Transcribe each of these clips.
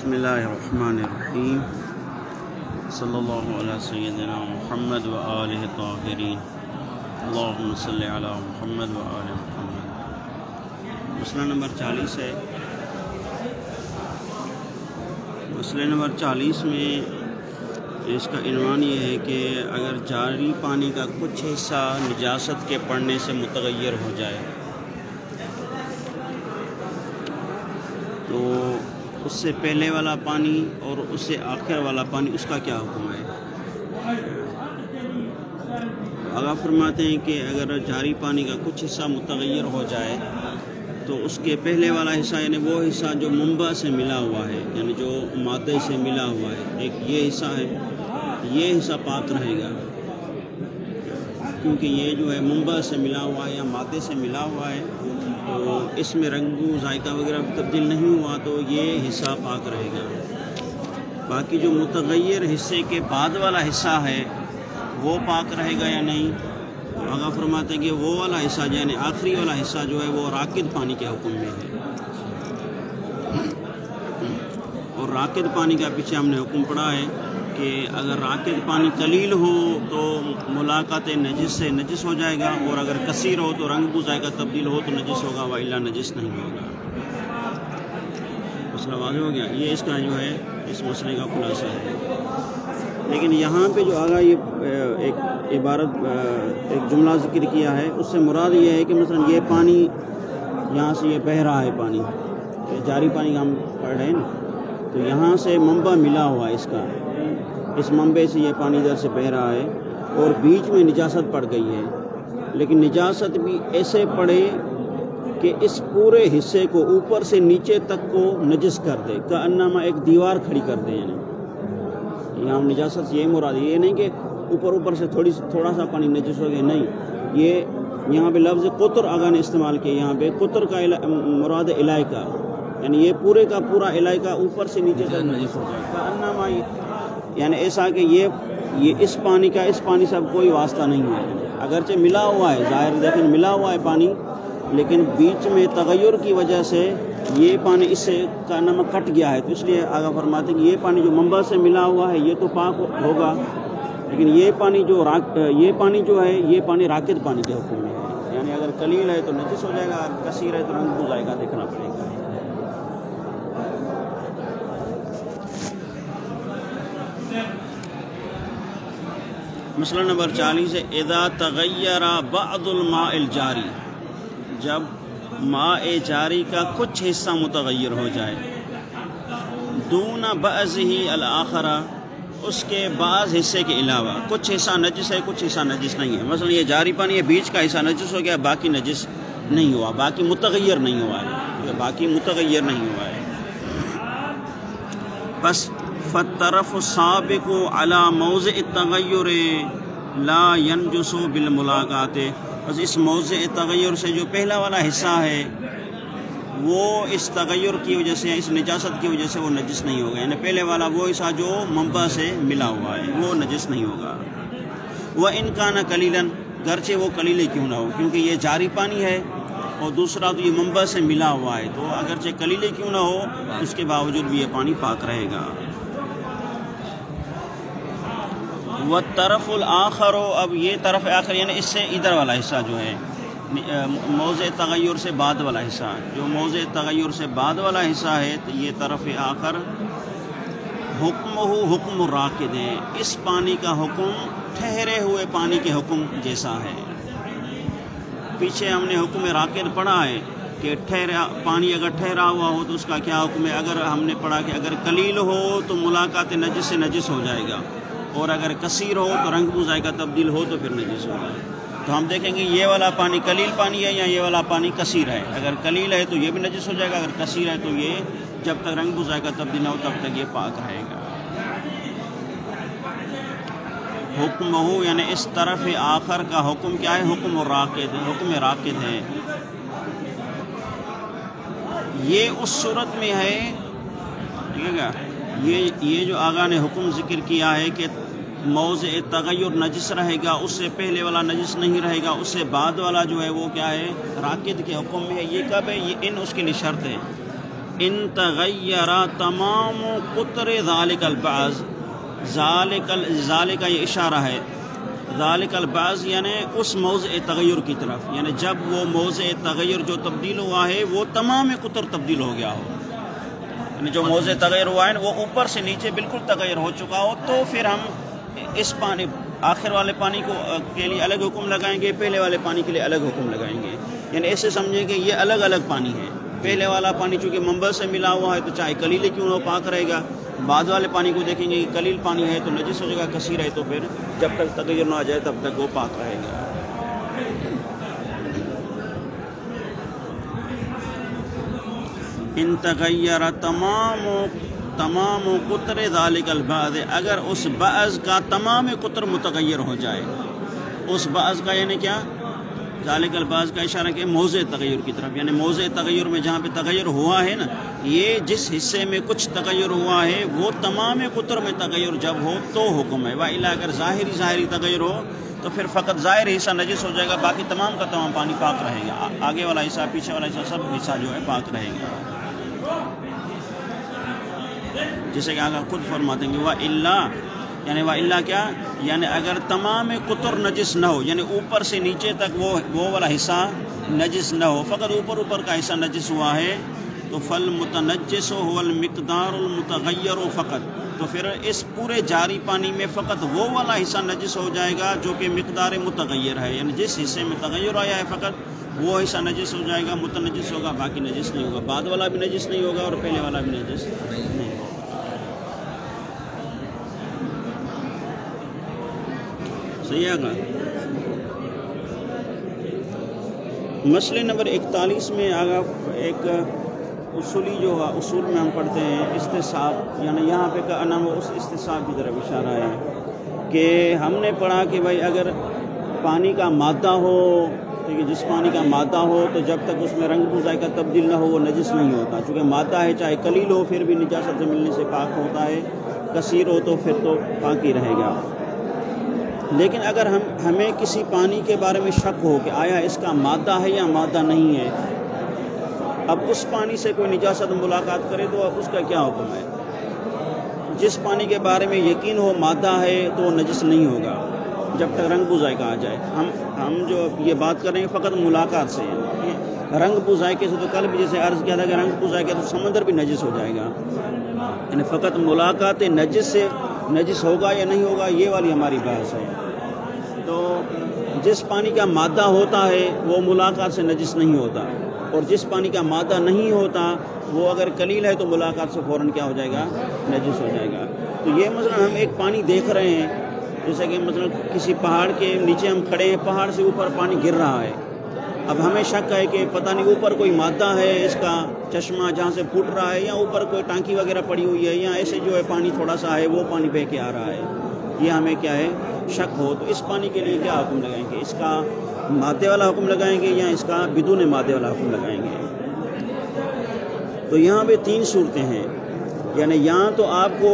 بسم اللہ الرحمن الرحیم صلی اللہ علیہ سیدنا محمد و آلہ الطاہرین اللہم صلی علی محمد و آل محمد۔ مسئلہ نمبر 40 ہے۔ مسئلہ نمبر 40 میں اس کا عنوان یہ ہے کہ اگر جاری پانی کا کچھ حصہ نجاست کے پڑنے سے متغیر ہو جائے تو اس سے پہلے والا پانی اور اس سے آخر والا پانی اس کا کیا حکم ہے؟ آگاہ فرماتے ہیں کہ اگر جاری پانی کا کچھ حصہ متغیر ہو جائے تو اس کے پہلے والا حصہ یعنی وہ حصہ جو منبع سے ملا ہوا ہے، یعنی جو مادے سے ملا ہوا ہے، ایک یہ حصہ ہے، یہ حصہ پاک رہے گا کیونکہ یہ جو ہے منبع سے ملا ہوا ہے یا مادے سے ملا ہوا ہے تو اس میں رنگ و ذائقہ وغیرہ تبدیل نہیں ہوا تو یہ حصہ پاک رہے گا۔ باقی جو متغیر حصے کے بعد والا حصہ ہے وہ پاک رہے گا یا نہیں، تو آگاہ فرماتے ہیں کہ وہ والا حصہ یعنی آخری والا حصہ جو ہے وہ راکد پانی کے حکم میں ہے، اور راکد پانی کا پیچھے ہم نے حکم پڑھا ہے کہ اگر راکد پانی قلیل ہو تو ملاقات نجس سے نجس ہو جائے گا، اور اگر کثیر ہو تو رنگ ذائقہ تبدیل ہو تو نجس ہوگا، وإلا نجس نہیں ہوگا۔ مسئلہ واضح ہو گیا؟ یہ اس کا جو ہے اس مسئلے کا خلاصہ ہے۔ لیکن یہاں پہ جو آگا یہ ایک عبارت ایک جملہ ذکر کیا ہے، اس سے مراد یہ ہے کہ مثلا یہ پانی یہاں سے یہ بہہ رہا ہے، پانی جاری پانی کا ہم پڑھ رہے ہیں نا، تو یہاں سے منبع ملا ہوا ہے، اس منبع سے یہ پانی ادھر سے بہہ رہا ہے اور بیچ میں نجاست پڑ گئی ہے، لیکن نجاست بھی ایسے پڑے کہ اس پورے حصے کو اوپر سے نیچے تک کو نجس کر دے، کأنما ایک دیوار کھڑی کر دے۔ یعنی یہاں نجاست یہ مراد ہے، یہ نہیں کہ اوپر سے تھوڑا سا پانی نجس ہو گیا، نہیں، یہ یہاں پہ لفظ قطر آگاہ نے استعمال کیا، یہاں پہ قطر کا مراد علاقہ، یعنی یہ پورے کا پورا علاقہ اوپر سے نیچے تک نجس ہو جائے، کأنما یعنی ایسا کہ یہ اس پانی کا اس پانی سے اب کوئی واسطہ نہیں ہے، اگرچہ ملا ہوا ہے، ظاہر لیکن ملا ہوا ہے پانی، لیکن بیچ میں تغیر کی وجہ سے یہ پانی اس سے کا نمک کٹ گیا ہے، تو اس لیے آگاہ فرماتے ہیں کہ یہ پانی جو منبع سے ملا ہوا ہے یہ تو پاک ہوگا، لیکن یہ پانی جو ہے یہ پانی راکد پانی کے حکم میں ہے، یعنی اگر قلیل ہے تو نجس ہو جائے گا، اگر کثیر ہے تو رنگ و ذائقہ دیکھنا پڑے گا۔ مسئلہ نمبر 40 ہے اذا تغیر بعض الماء الجاری، جب ماء جاری کا کچھ حصہ متغیر ہو جائے، دون بعضہ الآخر، اس کے بعض حصے کے علاوہ، کچھ حصہ نجس ہے کچھ حصہ نجس نہیں ہے، مثلا یہ جاری پانی ہے، بیچ کا حصہ نجس ہو گیا، باقی نجس نہیں ہوا، باقی متغیر نہیں ہوا ہے، بس فالطرف السابق على موضع التغیر لا ينجس بالملاقات، بس اس موضع تغیر سے جو پہلا والا حصہ ہے وہ اس تغیر کی وجہ سے، اس نجاست کی وجہ سے وہ نجس نہیں ہوگا، یعنی پہلے والا وہ حصہ جو منبع سے ملا ہوا ہے وہ نجس نہیں ہوگا۔ وَإِنْ كَانَ قَلِيلًا، گرچہ وہ قلیل کیوں نہ ہو، کیونکہ یہ جاری پانی ہے اور دوسرا تو یہ منبع سے ملا ہوا ہے، تو اگرچہ قلیل کیوں نہ ہو اس کے باوجود بھی یہ پانی پاک رہے گا۔ والطرف الآخر، اب یہ طرف آخر یعنی اس سے ادھر والا حصہ جو ہے موضع تغیر سے بعد والا حصہ، جو موضع تغیر سے بعد والا حصہ ہے تو یہ طرف آخر حکمہ حکم الراکد ہے، اس پانی کا حکم ٹھہرے ہوئے پانی کے حکم جیسا ہے۔ پیچھے ہم نے حکم راکد پڑھا ہے کہ پانی اگر ٹھہرا ہوا ہو تو اس کا کیا حکم ہے، اگر ہم نے پڑھا کہ اگر قلیل ہو تو ملاقات نجس سے نجس ہو جائے گا، اور اگر کثیر ہو تو رنگ و ذائقہ تبدیل ہو تو پھر نجس ہوگا۔ تو ہم دیکھیں گے یہ والا پانی قلیل پانی ہے یا یہ والا پانی کثیر ہے، اگر قلیل ہے تو یہ بھی نجس ہو جائے گا، اگر کثیر ہے تو یہ جب تک رنگ و ذائقہ تبدیل نہ ہو تب تک یہ پاک رہے گا۔ حکمہ یعنی اس طرف آخر کا حکم کیا ہے، حکم راکد ہے، یہ اس صورت میں ہے، ٹھیک ہے، یہ جو آگاہ نے حکم ذکر کیا ہے کہ موضع تغیر نجس رہے گا، اس سے پہلے والا نجس نہیں رہے گا، اس سے بعد والا جو ہے وہ کیا ہے، راکد کے حکم میں ہے۔ یہ کب ہے؟ یہ اس کے لیے شرط ہے ان تغیر تمام قطر ذالک البعض، ذالک یہ اشارہ ہے، ذالک البعض یعنی اس موضع تغیر کی طرف، یعنی جب وہ موضع تغیر جو تبدیل ہوا ہے وہ تمام قطر تبدیل ہو گیا ہو، یعنی جو موضع تغیر ہوا ہے وہ اوپر سے نیچے بالکل تغیر ہو چکا ہو، تو پھر ہم اس پانی آخر والے پانی کو کے لیے الگ حکم لگائیں گے، پہلے والے پانی کے لیے الگ حکم لگائیں گے، یعنی ایسے سمجھیں کہ یہ الگ الگ پانی ہے۔ پہلے والا پانی چونکہ منبع سے ملا ہوا ہے تو چاہے قلیل کیوں نہ پاک رہے گا، بعد والے پانی کو دیکھیں گے کہ قلیل پانی ہے تو نجس ہو جائے گا، کثیر ہے تو پھر جب تک تغیر نہ آ جائے تب تک وہ پاک رہے گا۔ ان تغیر تمام قطر ذالک البعض، اگر اس بعض کا تمام قطر متغیر ہو جائے، اس بعض کا یعنی کیا، ذالک البعض کا اشارہ کہ موضع تغیر کی طرف، یعنی موضع تغیر میں جہاں پہ تغیر ہوا ہے نا، یہ جس حصے میں کچھ تغیر ہوا ہے وہ تمام قطر میں تغیر جب ہو تو حکم ہے، وإلا اگر ظاہری تغیر ہو تو پھر فقط ظاہری حصہ نجس ہو جائے گا، باقی تمام کا تمام پانی پاک رہے گا، آگے والا حصہ پیچھے والا حصہ سب حصہ جو ہے پاک رہے گا، جیسے کہ آگے خود فرماتے ہیں وإلا، یعنی وإلا کیا، یعنی اگر تمام قطر نجس نہ ہو، یعنی اوپر سے نیچے تک وہ والا حصہ نجس نہ ہو، فقط اوپر کا حصہ نجس ہوا ہے، تو فالمتنجس هو المقدار المتغیر فقط، تو پھر اس پورے جاری پانی میں فقط وہ والا حصہ نجس ہو جائے گا جو کہ مقدار متغیر ہے، یعنی جس حصے میں تغیر آیا ہے فقط وہ حصہ نجس ہو جائے گا، متنجس ہوگا، باقی نجس نہیں ہوگا، بعد والا بھی نجس نہیں ہوگا اور پہلے والا بھی نجس نہیں ہوگا۔ صحیح ہے گا۔ مسئلے نمبر 41 میں آگا ایک اصولی جو ہے، اصول میں ہم پڑھتے ہیں استصحاب، یعنی یہاں پہ کا نام اس استصحاب کی طرف اشارہ ہے کہ ہم نے پڑھا کہ بھائی اگر پانی کا مادہ ہو، ٹھیک ہے، جس پانی کا مادہ ہو تو جب تک اس میں رنگ بو ذائقہ تبدیل نہ ہو وہ نجس نہیں ہوتا، چونکہ مادہ ہے چاہے قلیل ہو پھر بھی نجاست سے ملنے سے پاک ہوتا ہے، کثیر ہو تو پھر تو پاک ہی رہے گا۔ لیکن اگر ہمیں کسی پانی کے بارے میں شک ہو کہ آیا اس کا مادہ ہے یا مادہ نہیں ہے، اب اس پانی سے کوئی نجاست ملاقات کرے تو اب اس کا کیا حکم ہے؟ جس پانی کے بارے میں یقین ہو مادہ ہے تو وہ نجس نہیں ہوگا جب تک رنگ بو ذائقہ آ جائے۔ ہم جو یہ بات کر رہے ہیں فقط ملاقات سے، رنگ بو ذائقے سے تو کل بھی جیسے عرض کیا تھا کہ رنگ بو ذائقہ تو سمندر بھی نجس ہو جائے گا، یعنی فقط ملاقات نجس سے نجس ہوگا یا نہیں ہوگا یہ والی ہماری بحث ہے۔ تو جس پانی کا مادہ ہوتا ہے وہ ملاقات سے نجس نہیں ہوتا، اور جس پانی کا مادہ نہیں ہوتا وہ اگر قلیل ہے تو ملاقات سے فوراً کیا ہو جائے گا، نجس ہو جائے گا۔ تو یہ مثلا ہم ایک پانی دیکھ رہے ہیں، جیسے کہ مثلا کسی پہاڑ کے نیچے ہم کھڑے ہیں، پہاڑ سے اوپر پانی گر رہا ہے، اب ہمیں شک ہے کہ پتہ نہیں اوپر کوئی مادہ ہے اس کا چشمہ جہاں سے پھوٹ رہا ہے، یا اوپر کوئی ٹانکی وغیرہ پڑی ہوئی ہے، یا ایسے جو ہے پانی تھوڑا سا ہے وہ پانی بہہ کے آ رہا ہے، یہ ہمیں کیا ہے شک ہو، تو اس پانی کے لیے کیا حکم لگائیں گے؟ اس کا مادے والا حکم لگائیں گے یا اس کا بدون مادے والا حکم لگائیں گے؟ تو یہاں پہ 3 صورتیں ہیں، یعنی یہاں تو آپ کو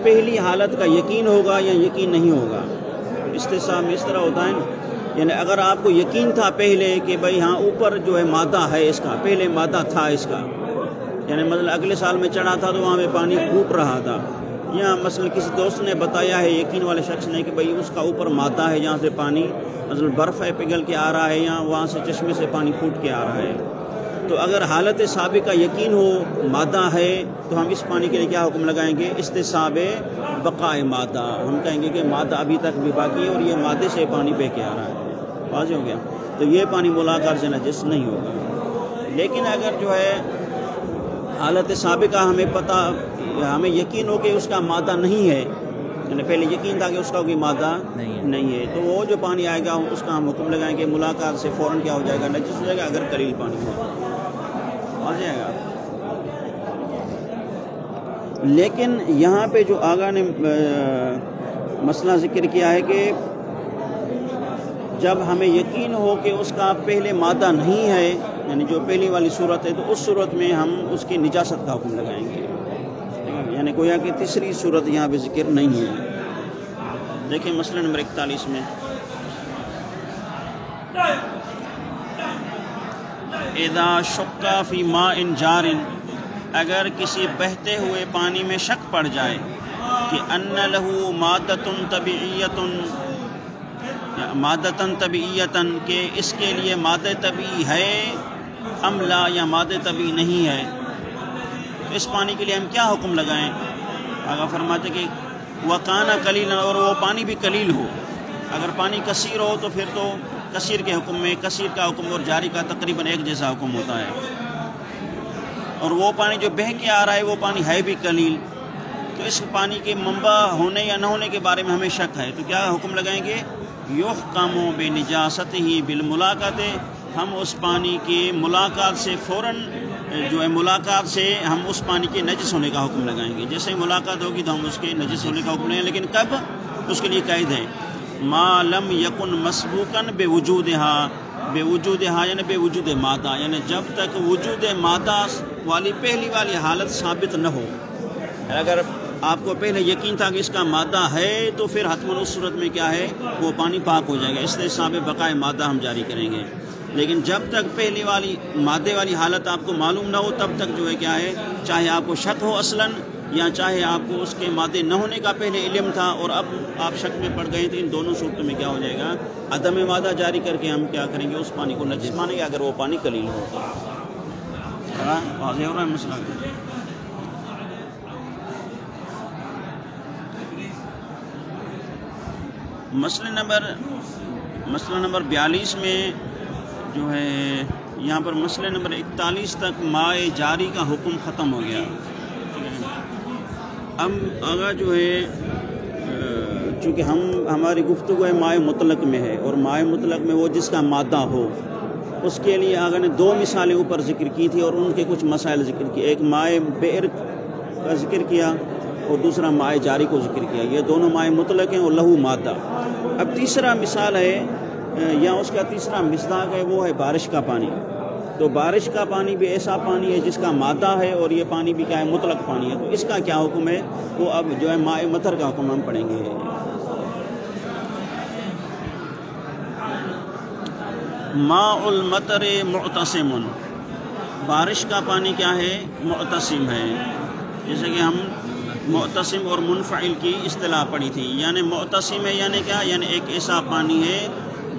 پہلی حالت کا یقین ہوگا یا یقین نہیں ہوگا۔ استصحاب میں اس طرح ہوتا ہے نا، یعنی اگر آپ کو یقین تھا پہلے کہ بھائی ہاں اوپر جو ہے مادہ ہے اس کا، پہلے مادہ تھا اس کا، یعنی مثلا اگلے سال میں چڑھا تھا تو وہاں پہ پانی پھوٹ رہا تھا، یا مثلا کسی دوست نے بتایا ہے یقین والے شخص نے کہ بھائی اس کا اوپر مادہ ہے جہاں سے پانی مثلا برف ہے پگھل کے آ رہا ہے، یا وہاں سے چشمے سے پانی پھوٹ کے آ رہا ہے، تو اگر حالت سابقہ یقین ہو مادہ ہے تو ہم اس پانی کے لیے کیا حکم لگائیں گے؟ استصحاب بقائے مادہ، ہم کہیں گے کہ مادہ ابھی تک بھی باقی ہے اور یہ مادے سے پانی بہہ کے آ رہا ہے، واضح ہو گیا، تو یہ پانی ملاقات سے نجس نہیں ہوگا۔ لیکن اگر جو ہے حالت سابقہ ہمیں پتہ، ہمیں یقین ہو کہ اس کا مادہ نہیں ہے، یعنی پہلے یقین تھا کہ اس کا کوئی مادہ نہیں ہے، تو وہ جو پانی آئے گا اس کا ہم حکم لگائیں گے ملاقات سے فوراً کیا ہو جائے گا، نجس ہو جائے گا، اگر قلیل پانی ہو آ جائے گا۔ لیکن یہاں پہ جو آگا نے مسئلہ ذکر کیا ہے کہ جب ہمیں یقین ہو کہ اس کا پہلے مادہ نہیں ہے، یعنی جو پہلی والی صورت ہے، تو اس صورت میں ہم اس کی نجاست کا حکم لگائیں گے، یعنی گویا کہ تیسری صورت یہاں پہ ذکر نہیں ہے۔ دیکھیں مسئلہ نمبر 41 میں اذا شک فی ماء جار اگر کسی بہتے ہوئے پانی میں شک پڑ جائے کہ ان لہو مادتن طبیعیتن کہ اس کے لیے مادہ طبیعی ہے ام لا یا مادہ طبیعی نہیں ہے، تو اس پانی کے لیے ہم کیا حکم لگائیں؟ آگا فرماتے کہ وَقَانَ قَلِيلًا، اور وہ پانی بھی قلیل ہو. اگر پانی کثیر ہو تو پھر تو کثیر کے حکم میں کثیر کا حکم اور جاری کا تقریباً ایک جیسا حکم ہوتا ہے. اور وہ پانی جو بہہ کے آ رہا ہے وہ پانی ہے بھی قلیل، تو اس پانی کے منبع ہونے یا نہ ہونے کے بارے میں ہمیں شک ہے، تو کیا حکم لگائیں گے؟ یحکم بنجاستہ بالملاقات، ہم اس پانی کی ملاقات سے فوراً جو ہے ملاقات سے ہم اس پانی کے نجس ہونے کا حکم لگائیں گے. جیسے ہی ملاقات ہوگی تو ہم اس کے نجس ہونے کا حکم لگائیں گے، لیکن کب؟ اس کے لیے قید ہے ما لم یکن مسبوقاً بوجودہا یعنی بے وجود مادہ، یعنی جب تک وجود مادہ والی پہلی والی حالت ثابت نہ ہو. اگر آپ کو پہلے یقین تھا کہ اس کا مادہ ہے تو پھر حتماً اس صورت میں کیا ہے وہ پانی پاک ہو جائے گا، اس لیے صاحب بقائے مادہ ہم جاری کریں گے. لیکن جب تک پہلی والی مادے والی حالت آپ کو معلوم نہ ہو تب تک جو ہے کیا ہے، چاہے آپ کو شک ہو اصلاً یا چاہے آپ کو اس کے مادے نہ ہونے کا پہلے علم تھا اور اب آپ شک میں پڑ گئے، تو ان دونوں صورتوں میں کیا ہو جائے گا، عدم مادہ جاری کر کے ہم کیا کریں گے، اس پانی کو نجس مانیں گے اگر وہ پانی قلیل ہو. واضح ہو رہا ہے مسئلہ؟ مسئلہ نمبر 42 میں جو ہے یہاں پر مسئلہ نمبر 41 تک مائع جاری کا حکم ختم ہو گیا. اب آگا جو ہے چونکہ ہماری گفتگو ہے مائع مطلق میں ہے، اور مائع مطلق میں وہ جس کا مادہ ہو، اس کے لیے آگا نے 2 مثالیں اوپر ذکر کی تھی اور ان کے کچھ مسائل ذکر کیے. ایک مائع بئر کا ذکر کیا اور دوسرا مائع جاری کو ذکر کیا. یہ دونوں مائع مطلق ہیں اور لہو مادہ. اب تیسرا مثال ہے یا اس کا تیسرا مصداق ہے، وہ ہے بارش کا پانی. تو بارش کا پانی بھی ایسا پانی ہے جس کا مادہ ہے اور یہ پانی بھی کیا ہے، مطلق پانی ہے. تو اس کا کیا حکم ہے، وہ اب جو ہے مائع مطر کا حکم ہم پڑھیں گے. ماء المطر معتصم، بارش کا پانی کیا ہے، معتصم ہے. جیسے کہ ہم معتصم اور منفعل کی اصطلاح پڑھی تھی. یعنی معتصم ہے یعنی کیا، یعنی ایک ایسا پانی ہے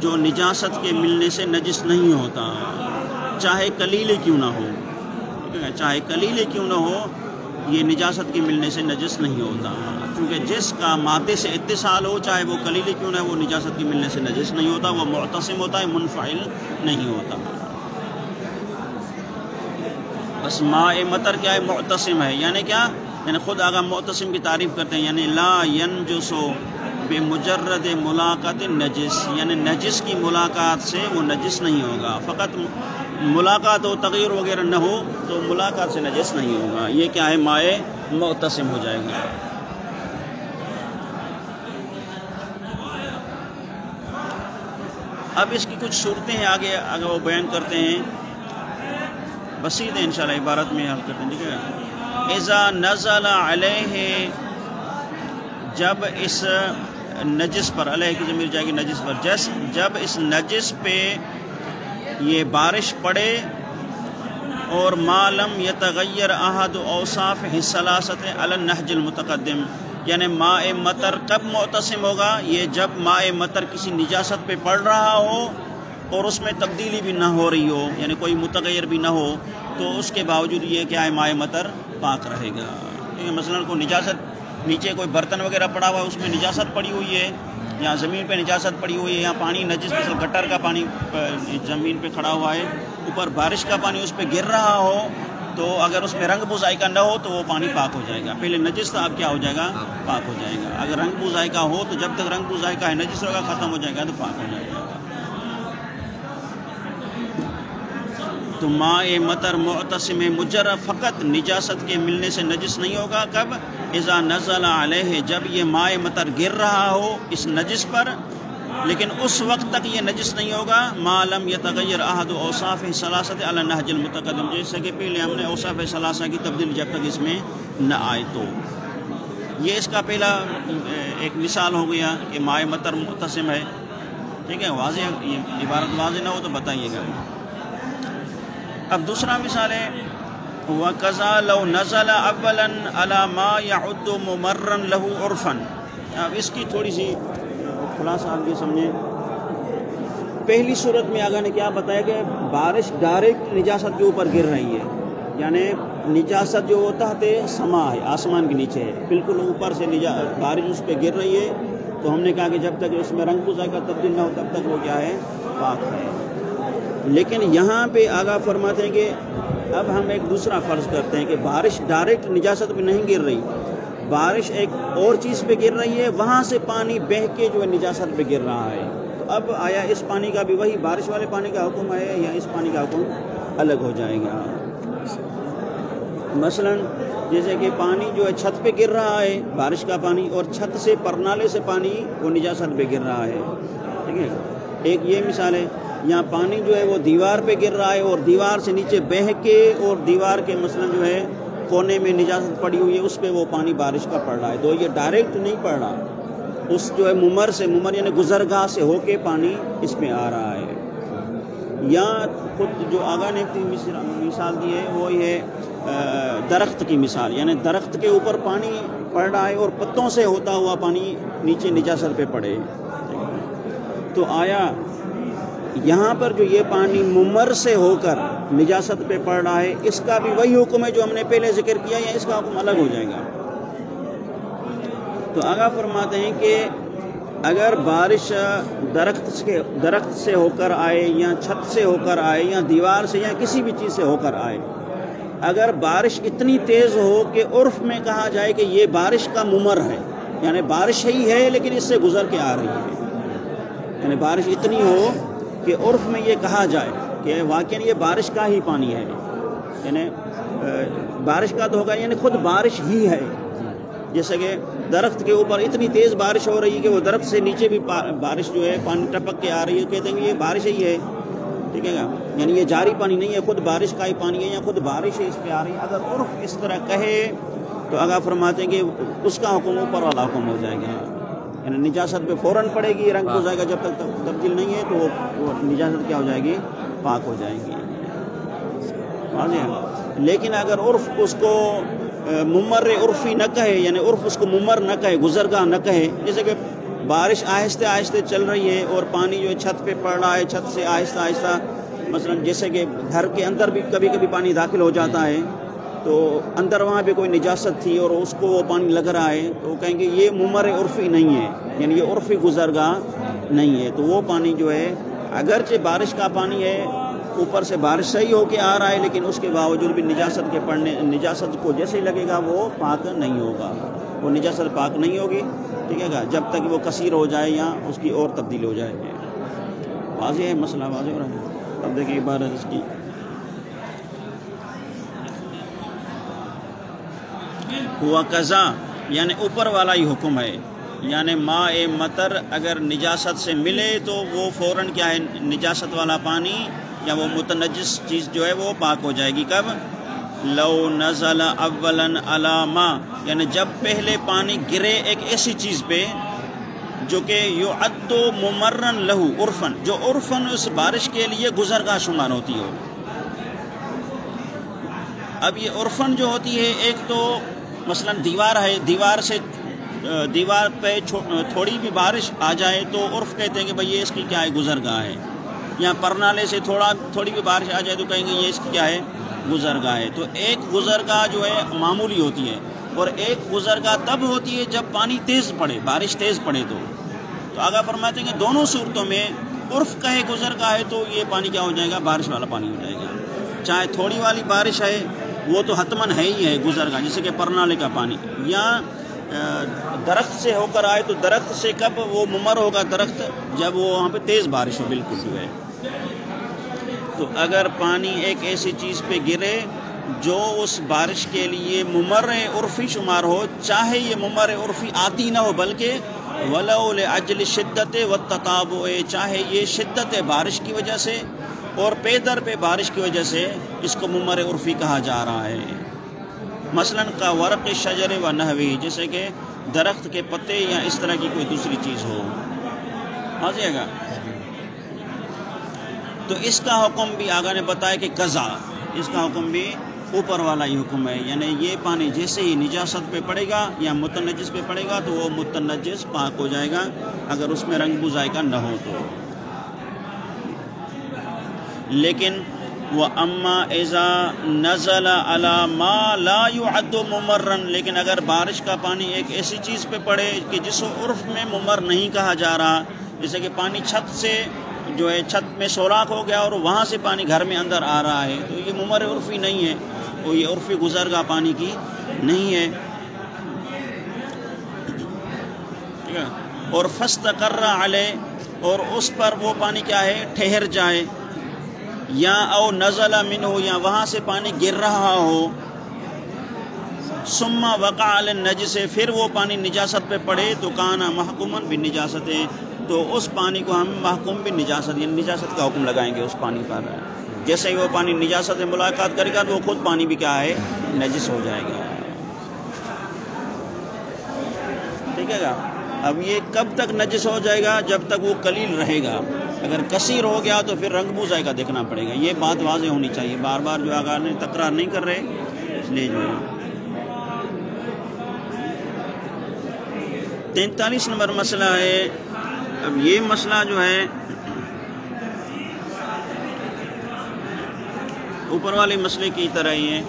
جو نجاست کے ملنے سے نجس نہیں ہوتا، چاہے قلیل کیوں نہ ہو. چاہے قلیل کیوں نہ ہو، یہ نجاست کے ملنے سے نجس نہیں ہوتا. کیونکہ جس کا مادے سے اتصال ہو، چاہے وہ قلیل کیوں نہ ہو، وہ نجاست کے ملنے سے نجس نہیں ہوتا، وہ معتصم ہوتا ہے، منفعل نہیں ہوتا. بس ماء مطر کیا ہے، معتصم ہے. یعنی کیا، یعنی خود آگا معتصم کی تعریف کرتے ہیں، یعنی لا ینجس بمجرد ملاقات نجس، یعنی نجس کی ملاقات سے وہ نجس نہیں ہوگا. فقط ملاقات ہو، تغیر وغیرہ نہ ہو تو ملاقات سے نجس نہیں ہوگا. یہ کیا ہے، مائع معتصم ہو جائے گا. اب اس کی کچھ صورتیں ہیں آگے اگر وہ بیان کرتے ہیں، بسیط ہے انشاءاللہ، عبارت میں حل کرتے ہیں. ٹھیک ہے. اذا نزل علیہ، جب اس نجس پر، علیہ کی ضمیر جائے گی نجس پر، جب اس نجس پہ یہ بارش پڑے، اور ما لم یتغیر احد اوصاف الثلاثۃ علی النہج المتقدم، یعنی ماء مطر کب معتصم ہوگا، یہ جب ماء مطر کسی نجاست پہ پڑ رہا ہو اور اس میں تبدیلی بھی نہ ہو رہی ہو، یعنی کوئی متغیر بھی نہ ہو، تو اس کے باوجود یہ کیا ہے، ماء مطر پاک رہے گا. مثلا کوئی نجاست، نیچے کوئی برتن وغیرہ پڑا ہوا ہے، اس میں نجاست پڑی ہوئی ہے، یا زمین پہ نجاست پڑی ہوئی ہے، یا پانی نجس، مثلا گٹر کا پانی زمین پہ کھڑا ہوا ہے، اوپر بارش کا پانی اس پہ گر رہا ہو، تو اگر اس میں رنگ بو ذائقہ نہ ہو تو وہ پانی پاک ہو جائے گا. پہلے نجس تھا، اب کیا ہو جائے گا، پاک ہو جائے گا. اگر رنگ بو ذائقہ ہو تو جب تک رنگ بو ذائقہ ہے نجس ہوگا، ختم ہو جائے گا تو پاک ہو جائے گا. تو ماء مطر معتصم مجرد فقط نجاست کے ملنے سے نجس نہیں ہوگا. کب، اذا نزل علیہ، جب یہ ماء مطر گر رہا ہو اس نجس پر، لیکن اس وقت تک یہ نجس نہیں ہوگا. ما لم یتغیر احد اوصاف الثلاثۃ علی النہج المتقدم، جیسے کہ پہلے ہم نے اوصاف ثلاثہ کی تبدیل جب تک اس میں نہ آئے. تو یہ اس کا پہلا ایک مثال ہو گیا کہ ماء مطر معتصم ہے. ٹھیک ہے، واضح، یہ عبارت واضح نہ ہو تو بتائیے گا. اب دوسرا مثال ہے وَكَذَا لَوْ نَزَلَ أَوَّلًا عَلَى مَا يَعُدُّ مُمَرًّا لَهُ عُرْفًا۔ اب اس کی تھوڑی سی خلاصہ آپ یہ سمجھیں۔ پہلی صورت میں آگا نے کیا بتایا کہ بارش ڈائریکٹ نجاست کے اوپر گر رہی ہے، یعنی نجاست جو تحت سما ہے، آسمان کے نیچے ہے، بالکل اوپر سے بارش اس پہ گر رہی ہے، تو ہم نے کہا کہ جب تک اس میں رنگ ذائقہ تبدیل نہ ہو تب تک وہ کیا ہے، پاک ہے۔ لیکن یہاں پہ آگاہ فرماتے ہیں کہ اب ہم ایک دوسرا فرض کرتے ہیں کہ بارش ڈائریکٹ نجاست پہ نہیں گر رہی، بارش ایک اور چیز پہ گر رہی ہے، وہاں سے پانی بہہ کے جو ہے نجاست پہ گر رہا ہے، تو اب آیا اس پانی کا بھی وہی بارش والے پانی کا حکم ہے یا اس پانی کا حکم الگ ہو جائے گا؟ مثلا جیسے کہ پانی جو ہے چھت پہ گر رہا ہے، بارش کا پانی، اور چھت سے پرنالے سے پانی وہ نجاست پہ گر رہا ہے، ٹھیک ہے، ایک یہ مثال ہے۔ یہاں پانی جو ہے وہ دیوار پہ گر رہا ہے اور دیوار سے نیچے بہہ کے اور دیوار کے مثلا جو ہے کونے میں نجاست پڑی ہوئی ہے، اس پہ وہ پانی بارش کا پڑ رہا ہے، تو یہ ڈائریکٹ نہیں پڑ رہا، اس جو ہے ممر سے، ممر یعنی گزرگاہ سے ہو کے پانی اس میں آ رہا ہے۔ یا خود جو آگاہ نے مثال دی ہے وہ یہ درخت کی مثال، یعنی درخت کے اوپر پانی پڑ رہا ہے اور پتوں سے ہوتا ہوا پانی نیچے نجاست پہ پڑے، تو آیا یہاں پر جو یہ پانی ممر سے ہو کر نجاست پہ پڑ رہا ہے، اس کا بھی وہی حکم ہے جو ہم نے پہلے ذکر کیا، یا اس کا حکم الگ ہو جائے گا؟ تو آگاہ فرماتے ہیں کہ اگر بارش درخت سے ہو کر آئے یا چھت سے ہو کر آئے یا دیوار سے یا کسی بھی چیز سے ہو کر آئے، اگر بارش اتنی تیز ہو کہ عرف میں کہا جائے کہ یہ بارش کا ممر ہے، یعنی بارش ہی ہے لیکن اس سے گزر کے آ رہی ہے، یعنی بارش اتنی ہو کہ عرف میں یہ کہا جائے کہ واقعی یہ بارش کا ہی پانی ہے، یعنی بارش کا تو ہوگا، یعنی خود بارش ہی ہے، جیسے کہ درخت کے اوپر اتنی تیز بارش ہو رہی ہے کہ وہ درخت سے نیچے بھی بارش جو ہے پانی ٹپک کے آ رہی ہے، کہتے ہیں کہ یہ بارش ہی ہے، ٹھیک ہے نا، یعنی یہ جاری پانی نہیں ہے، خود بارش کا ہی پانی ہے یا خود بارش ہی اس پہ آ رہی ہے۔ اگر عرف اس طرح کہے تو آگاہ فرماتے ہیں کہ اس کا حکم اوپر والا حکم ہو جائے گا، یعنی نجاست پہ فوراً پڑے گی، رنگ ہو جائے گا، جب تک تبدیل نہیں ہے تو وہ نجاست کیا ہو جائے گی، پاک ہو جائے گی، واضح ہے۔ لیکن اگر عرف اس کو ممر عرفی نہ کہے، یعنی عرف اس کو ممر نہ کہے، گزرگاہ نہ کہے، جیسے کہ بارش آہستہ آہستہ چل رہی ہے اور پانی جو ہے چھت پہ پڑ رہا ہے، چھت سے آہستہ آہستہ، مثلا جیسے کہ گھر کے اندر بھی کبھی کبھی پانی داخل ہو جاتا ہے، تو اندر وہاں پہ کوئی نجاست تھی اور اس کو وہ پانی لگ رہا ہے، تو وہ کہیں گے یہ ممر عرفی نہیں ہے، یعنی یہ عرفی گزرگاہ نہیں ہے، تو وہ پانی جو ہے اگرچہ بارش کا پانی ہے، اوپر سے بارش صحیح ہو کے آ رہا ہے، لیکن اس کے باوجود بھی نجاست کو جیسے لگے گا وہ پاک نہیں ہوگا، وہ نجاست پاک نہیں ہوگی، ٹھیک ہے گا، جب تک وہ کثیر ہو جائے یا اس کی اور تبدیل ہو جائے گی۔ واضح ہے مسئلہ، واضح ہو رہا ہے؟ اب دیکھیں عبارت اس کی، ہوا قضا یعنی اوپر والا ہی حکم ہے، یعنی ماء مطر اگر نجاست سے ملے تو وہ فوراً کیا ہے، نجاست والا پانی یا وہ متنجس چیز جو ہے وہ پاک ہو جائے گی۔ کب؟ لو نزل اولا علی ما، یعنی جب پہلے پانی گرے ایک ایسی چیز پہ جو کہ یعد ممرن لہو عرفن، جو عرفن اس بارش کے لیے گزرگاہ شمار ہوتی ہو۔ اب یہ عرفن جو ہوتی ہے، ایک تو مثلا دیوار ہے، دیوار پہ تھوڑی بھی بارش آ جائے تو عرف کہتے ہیں کہ بھئی یہ اس کی کیا ہے، گزرگاہ ہے، یا پرنالے سے تھوڑی بھی بارش آ جائے تو کہیں گے یہ اس کی کیا ہے، گزرگاہ ہے۔ تو ایک گزرگاہ جو ہے معمولی ہوتی ہے، اور ایک گزرگاہ تب ہوتی ہے جب پانی تیز پڑے، بارش تیز پڑے، تو آگاہ فرماتے ہیں کہ دونوں صورتوں میں عرف کہے گزرگاہ ہے تو یہ پانی کیا ہو جائے گا، بارش والا پانی ہو جائے گا۔ چاہے تھوڑی والی بارش ہے وہ تو حتماً ہے ہی ہے گزرگاہ، جیسے کہ پرنالے کا پانی، یا درخت سے ہو کر آئے تو درخت سے کب وہ ممر ہوگا درخت، جب وہ وہاں پہ تیز بارش ہو، بالکل جو ہے۔ تو اگر پانی ایک ایسی چیز پہ گرے جو اس بارش کے لیے ممر عرفی شمار ہو، چاہے یہ ممر عرفی آتی نہ ہو، بلکہ ولو لأجل شدت والتتابع، چاہے یہ شدت بارش کی وجہ سے اور پے در پہ بارش کی وجہ سے اس کو ممر عرفی کہا جا رہا ہے۔ مثلا کا ورق شجر و نحوی، جیسے کہ درخت کے پتے یا اس طرح کی کوئی دوسری چیز ہو، آ جائے گا۔ تو اس کا حکم بھی آگاہ نے بتایا کہ قضا، اس کا حکم بھی اوپر والا ہی حکم ہے، یعنی یہ پانی جیسے ہی نجاست پہ پڑے گا یا متنجس پہ پڑے گا تو وہ متنجس پاک ہو جائے گا اگر اس میں رنگ بو ذائقہ نہ ہو تو۔ لیکن وَأَمَّا إِذَا نَزَلَ عَلَى مَا لَا يُعَدُّ مُمَرًّا، لیکن اگر بارش کا پانی ایک ایسی چیز پہ پڑے کہ جس کو عرف میں ممر نہیں کہا جا رہا، جیسے کہ پانی چھت سے جو ہے چھت میں سوراخ ہو گیا اور وہاں سے پانی گھر میں اندر آ رہا ہے، تو یہ ممر عرفی نہیں ہے، وہ یہ عرفی گزرگاہ پانی کی نہیں ہے، ٹھیک ہے۔ اور فَاسْتَقَرَّ عَلَيْهِ، اور اس پر وہ پانی کیا ہے ٹھہر جائے، یا او نزل منہ، یا وہاں سے پانی گر رہا ہو، ثم وقع علی النجس، پھر وہ پانی نجاست پہ پڑے تو کانا محکوما بالنجاست، تو اس پانی کو ہم محکوم بالنجاست، یعنی نجاست کا حکم لگائیں گے اس پانی پر۔ جیسے ہی وہ پانی نجاست سے ملاقات کرے گا تو وہ خود پانی بھی کیا ہے نجس ہو جائے گا، ٹھیک ہے گا۔ اب یہ کب تک نجس ہو جائے گا؟ جب تک وہ قلیل رہے گا، اگر کثیر ہو گیا تو پھر رنگ بو ذائقہ دیکھنا پڑے گا، یہ بات واضح ہونی چاہیے، بار بار جو آگاہ نے تکرار نہیں کر رہے، اس لیے جو ہے۔ 43 نمبر مسئلہ ہے، اب یہ مسئلہ جو ہے اوپر والے مسئلے کی طرح ہی ہے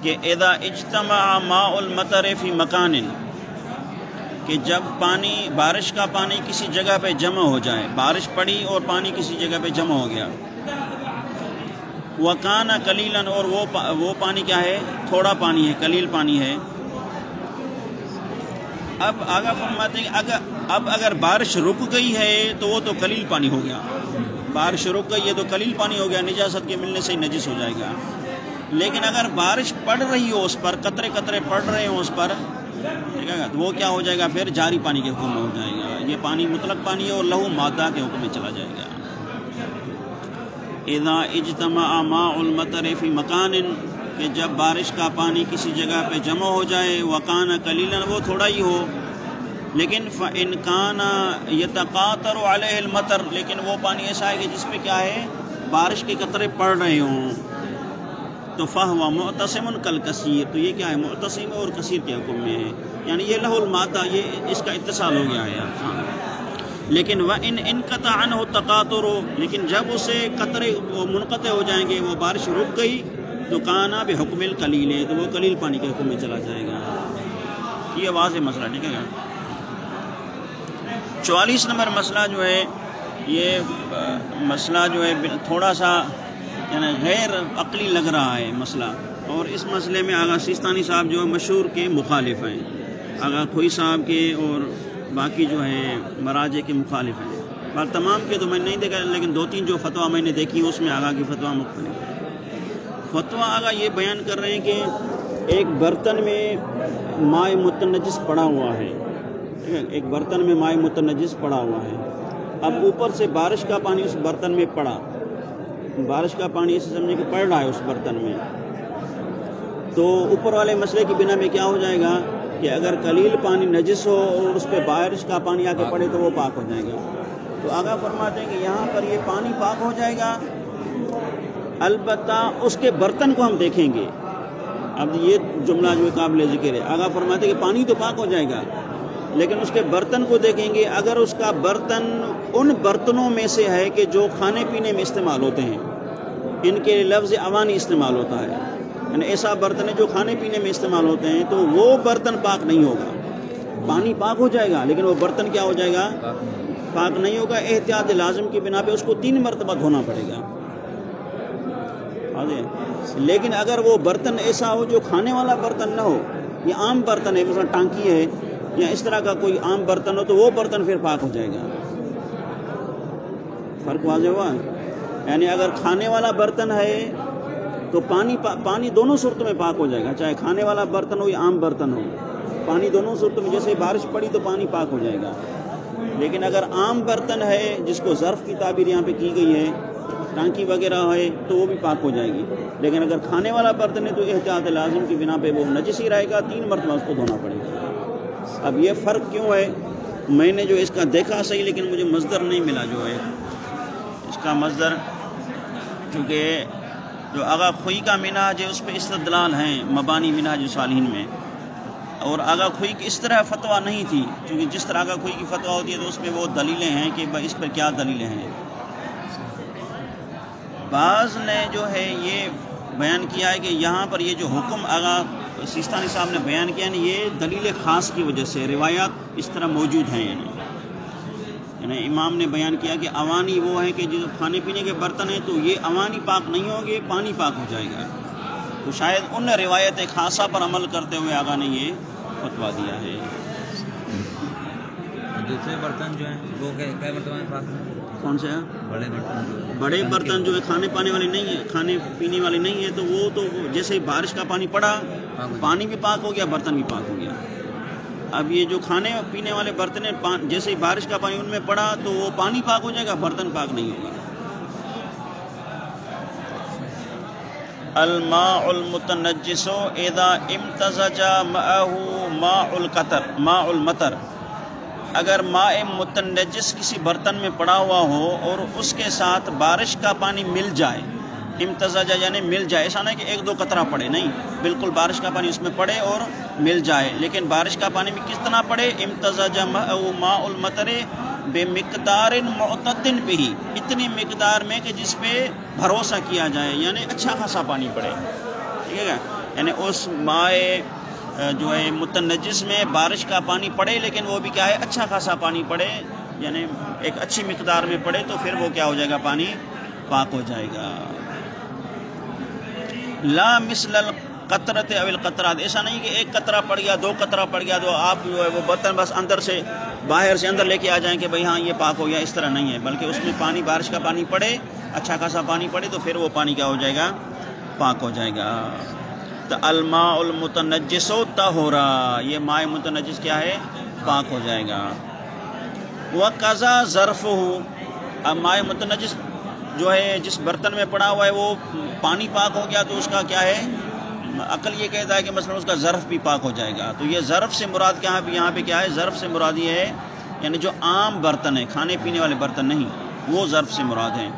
کہ اذا اجتمع ماء المطر فی مکان، کہ جب پانی بارش کا پانی کسی جگہ پہ جمع ہو جائے، بارش پڑی اور پانی کسی جگہ پہ جمع ہو گیا، وَكَانَ قَلِيلًا، اور وہ پانی کیا ہے تھوڑا پانی ہے، قلیل پانی ہے۔ اب آگاہ فرماتے ہیں اب اگر بارش رک گئی ہے تو وہ تو قلیل پانی ہو گیا، بارش رک گئی ہے تو قلیل پانی ہو گیا، نجاست کے ملنے سے ہی نجس ہو جائے گا۔ لیکن اگر بارش پڑ رہی ہو اس پر، قطرے قطرے پڑ رہے ہوں اس پر، ٹھیک ہے گا، تو وہ کیا ہو جائے گا پھر جاری پانی کے حکم میں ہو جائے گا، یہ پانی مطلق پانی ہے اور لہو مادہ کے حکم میں چلا جائے گا۔ اذا اجتمع ماء المطر فی مکان، کہ جب بارش کا پانی کسی جگہ پہ جمع ہو جائے، وکان قلیلا، وہ تھوڑا ہی ہو، لیکن فإن کان یتقاطر علیہ المطر، لیکن وہ پانی ایسا ہے کہ جس پہ کیا ہے بارش کے قطرے پڑ رہے ہوں، تو فہو معتصم کالکثیر، تو یہ کیا ہے معتصم اور کثیر کے حکم میں ہے، یعنی یہ لہو المادہ، یہ اس کا اتصال ہو گیا ہے۔ لیکن وَإِنْ انقطع عنہ التقاطر، لیکن جب اسے قطرے منقطع ہو جائیں گے، وہ بارش رک گئی، تو کانا بحکم القلیل، تو وہ قلیل پانی کے حکم میں چلا جائے گا۔ یہ واضح مسئلہ، ٹھیک ہے۔ 44 نمبر مسئلہ جو ہے، یہ مسئلہ جو ہے تھوڑا سا یعنی غیر عقلی لگ رہا ہے مسئلہ، اور اس مسئلے میں آغا سیستانی صاحب جو مشہور کے مخالف ہیں، آغا کھوئی صاحب کے اور باقی جو ہیں مراجع کے مخالف ہیں، بات تمام کے تو میں نہیں دیکھا، لیکن 2-3 جو فتویٰ میں نے دیکھی اس میں آغا کی فتویٰ مختلف ہے۔ فتویٰ آغا یہ بیان کر رہے ہیں کہ ایک برتن میں مائع متنجس پڑا ہوا ہے، ٹھیک ہے، ایک برتن میں مائع متنجس پڑا ہوا ہے، اب اوپر سے بارش کا پانی اس برتن میں پڑا، بارش کا پانی اسے سمجھے کہ پڑ رہا ہے اس برتن میں، تو اوپر والے مسئلے کی بنا میں کیا ہو جائے گا کہ اگر قلیل پانی نجس ہو اور اس پہ بارش کا پانی آ کے پڑے تو وہ پاک ہو جائے گا۔ تو آگاہ فرماتے ہیں کہ یہاں پر یہ پانی پاک ہو جائے گا، البتہ اس کے برتن کو ہم دیکھیں گے۔ اب یہ جملہ جو قابل ذکر ہے، آگاہ فرماتے ہیں کہ پانی تو پاک ہو جائے گا، لیکن اس کے برتن کو دیکھیں گے، اگر اس کا برتن ان برتنوں میں سے ہے کہ جو کھانے پینے میں استعمال ہوتے ہیں، ان کے لفظ اوانی استعمال ہوتا ہے، یعنی ایسا برتن ہے جو کھانے پینے میں استعمال ہوتے ہیں، تو وہ برتن پاک نہیں ہوگا، پانی پاک ہو جائے گا لیکن وہ برتن کیا ہو جائے گا پاک نہیں ہوگا، احتیاط لازم کی بنا پہ اس کو 3 مرتبہ دھونا پڑے گا۔ لیکن اگر وہ برتن ایسا ہو جو کھانے والا برتن نہ ہو، یہ عام برتن ہے، مثلا ٹانکی ہے یا اس طرح کا کوئی عام برتن ہو، تو وہ برتن پھر پاک ہو جائے گا۔ فرق واضح ہوا؟ یعنی اگر کھانے والا برتن ہے تو پانی دونوں صورتوں میں پاک ہو جائے گا، چاہے کھانے والا برتن ہو یا عام برتن ہو، پانی دونوں صورتوں میں، جیسے بارش پڑی تو پانی پاک ہو جائے گا۔ لیکن اگر عام برتن ہے جس کو ظرف کی تعبیر یہاں پہ کی گئی ہے، ٹانکی وغیرہ ہے، تو وہ بھی پاک ہو جائے گی، لیکن اگر کھانے والا برتن ہے تو احتیاط لازم کی بنا پہ وہ نجس ہی رہے گا، 3 مرتبہ اس کو دھونا پڑے گا۔ اب یہ فرق کیوں ہے؟ میں نے جو اس کا دیکھا صحیح، لیکن مجھے مصدر نہیں ملا جو ہے اس کا مصدر، کیونکہ جو آغا خوئی کا منہج ہے اس پہ استدلال ہیں مبانی منہج صالحین میں، اور آغا خوئی کی اس طرح فتویٰ نہیں تھی، کیونکہ جس طرح آغا خوئی کی فتویٰ ہوتی ہے تو اس پہ وہ دلیلیں ہیں کہ اس پر کیا دلیلیں ہیں۔ بعض نے جو ہے یہ بیان کیا ہے کہ یہاں پر یہ جو حکم آغا سیستانی صاحب نے بیان کیا ہے یہ دلیل خاص کی وجہ سے روایات اس طرح موجود ہیں، یعنی امام نے بیان کیا کہ اوانی وہ ہے کہ جو کھانے پینے کے برتن ہیں تو یہ اوانی پاک نہیں ہوں گے، پانی پاک ہو جائے گا، تو شاید ان روایت خاصہ پر عمل کرتے ہوئے آغا نے یہ فتویٰ دیا ہے۔ دوسرے برتن جو ہیں وہ کیا برتن ہیں پاک؟ کون سے ہیں؟ بڑے برتن جو ہے کھانے پانے والے نہیں ہیں، کھانے پینے والے نہیں ہیں، تو وہ تو جیسے بارش کا پانی پڑا پانی بھی پاک ہو گیا، برتن بھی پاک ہو گیا۔ اب یہ جو کھانے پینے والے برتن ہیں جیسے ہی بارش کا پانی ان میں پڑا تو وہ پانی پاک ہو جائے گا، برتن پاک نہیں ہوگا۔ الماء المتنجس اذا امتزج معه ماء المطر، اگر ماء متنجس کسی برتن میں پڑا ہوا ہو اور اس کے ساتھ بارش کا پانی مل جائے، امتزج یعنی مل جائے، ایسا نہیں کہ ایک دو قطرہ پڑے، نہیں، بالکل بارش کا پانی اس میں پڑے اور مل جائے، لیکن بارش کا پانی میں کتنا پڑے؟ امتزج ماء المطر بمقدار معتدن به، اتنی مقدار میں کہ جس پہ بھروسہ کیا جائے، یعنی اچھا خاصا پانی پڑے، ٹھیک ہے، یعنی اس مائع جو ہے متنجس میں بارش کا پانی پڑے لیکن وہ بھی کیا ہے اچھا خاصا پانی پڑے، یعنی ایک اچھی مقدار میں پڑے، تو پھر وہ کیا ہو جائے گا؟ پانی پاک ہو جائے گا۔ لا مثل القطرۃ او القطرات، ایسا نہیں کہ ایک قطرہ پڑ گیا، دو قطرہ پڑ گیا تو آپ جو ہے وہ برتن بس اندر سے باہر سے اندر لے کے آ جائیں کہ بھئی ہاں یہ پاک ہو گیا، اس طرح نہیں ہے، بلکہ اس میں پانی بارش کا پانی پڑے، اچھا خاصا پانی پڑے تو پھر وہ پانی کیا ہو جائے گا؟ پاک ہو جائے گا۔ تو الماء المتنجس طہورا، یہ ماء متنجس کیا ہے؟ پاک ہو جائے گا۔ وقضا ظرفہ، اب ماء متنجس جو ہے جس برتن میں پڑا ہوا ہے وہ پانی پاک ہو گیا تو اس کا کیا ہے؟ عقل یہ کہتا ہے کہ مثلا اس کا ظرف بھی پاک ہو جائے گا، تو یہ ظرف سے مراد کیا ہے؟ یہاں پہ کیا ہے؟ ظرف سے مراد یہ ہے یعنی جو عام برتن ہے، کھانے پینے والے برتن نہیں، وہ ظرف سے مراد ہیں۔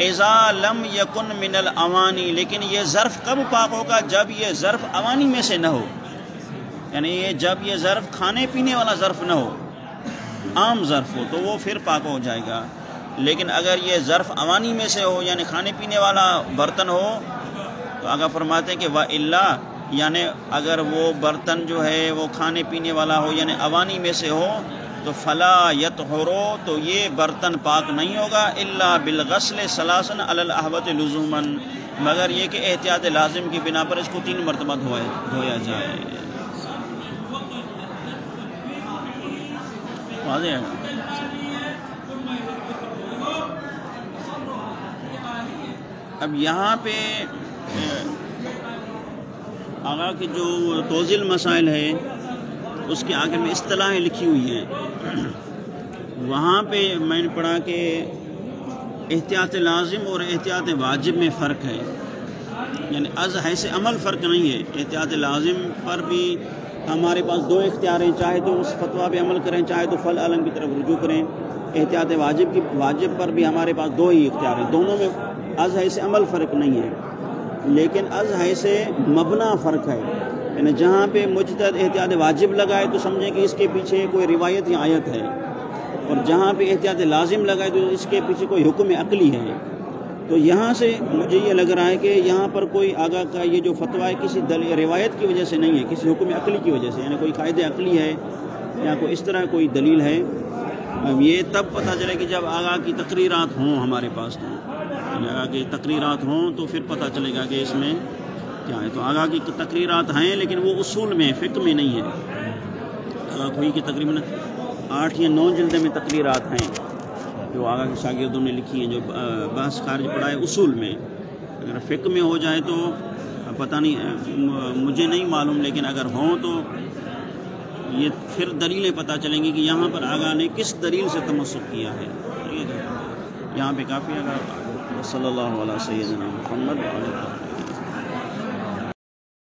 اذا لم یکن من الاوانی، لیکن یہ ظرف کب پاک ہوگا؟ جب یہ ظرف اوانی میں سے نہ ہو، یعنی یہ جب یہ ظرف کھانے پینے والا ظرف نہ ہو، عام ظرف ہو تو وہ پھر پاک ہو جائے گا، لیکن اگر یہ ظرف اوانی میں سے ہو یعنی کھانے پینے والا برتن ہو تو آگا فرماتے ہیں کہ وَإِلَّا، یعنی اگر وہ برتن جو ہے وہ کھانے پینے والا ہو یعنی اوانی میں سے ہو تو فلا یطہرو، تو یہ برتن پاک نہیں ہوگا الا بالغسل ثلاثا علی الاحوط لزوما، مگر یہ کہ احتیاط لازم کی بنا پر اس کو 3 مرتبہ دھویا جائے۔ واضح ہے؟ اب یہاں پہ آغا کی جو توضیح مسائل ہے اس کے آخر میں اصطلاحیں لکھی ہوئی ہیں، وہاں پہ میں نے پڑھا کہ احتیاط لازم اور احتیاط واجب میں فرق ہے، یعنی از حیث عمل فرق نہیں ہے۔ احتیاط لازم پر بھی ہمارے پاس 2 اختیار ہیں، چاہے تو اس فتویٰ پہ عمل کریں، چاہے تو فل علم کی طرف رجوع کریں۔ احتیاط واجب پر بھی ہمارے پاس 2 ہی اختیار ہیں، دونوں میں از حیث عمل فرق نہیں ہے، لیکن از حیث مبنا فرق ہے، یعنی جہاں پہ مجتہد احتیاط واجب لگائے تو سمجھیں کہ اس کے پیچھے کوئی روایت یا آیت ہے، اور جہاں پہ احتیاط لازم لگائے تو اس کے پیچھے کوئی حکم عقلی ہے۔ تو یہاں سے مجھے یہ لگ رہا ہے کہ یہاں پر کوئی آگاہ کا یہ جو فتویٰ ہے کسی روایت کی وجہ سے نہیں ہے، کسی حکم عقلی کی وجہ سے، یعنی کوئی قاعدہ عقلی ہے یا کوئی اس طرح کوئی دلیل ہے۔ یہ تب پتہ چلے کہ جب آگاہ کی تقریرات ہوں ہمارے پاس، تو آگاہ کی تقریرات ہوں تو پھر پتہ چلے گا کہ اس میں کیا ہے۔ تو آگاہ کی تقریرات ہیں لیکن وہ اصول میں، فقہ میں نہیں ہے۔ آگاہ کوئی کی تقریباً 8 یا 9 جلدیں میں تقریرات ہیں جو آگاہ کے شاگردوں نے لکھی ہیں، جو بحث خارج پڑھا ہے اصول میں۔ اگر فقہ میں ہو جائے تو پتہ نہیں، مجھے نہیں معلوم، لیکن اگر ہوں تو یہ پھر دلیلیں پتہ چلیں گی کہ یہاں پر آگاہ نے کس دلیل سے تمسک کیا ہے۔ یہاں پہ کافی آگاہ صلی اللہ علیہ سیدنا محمد علیہ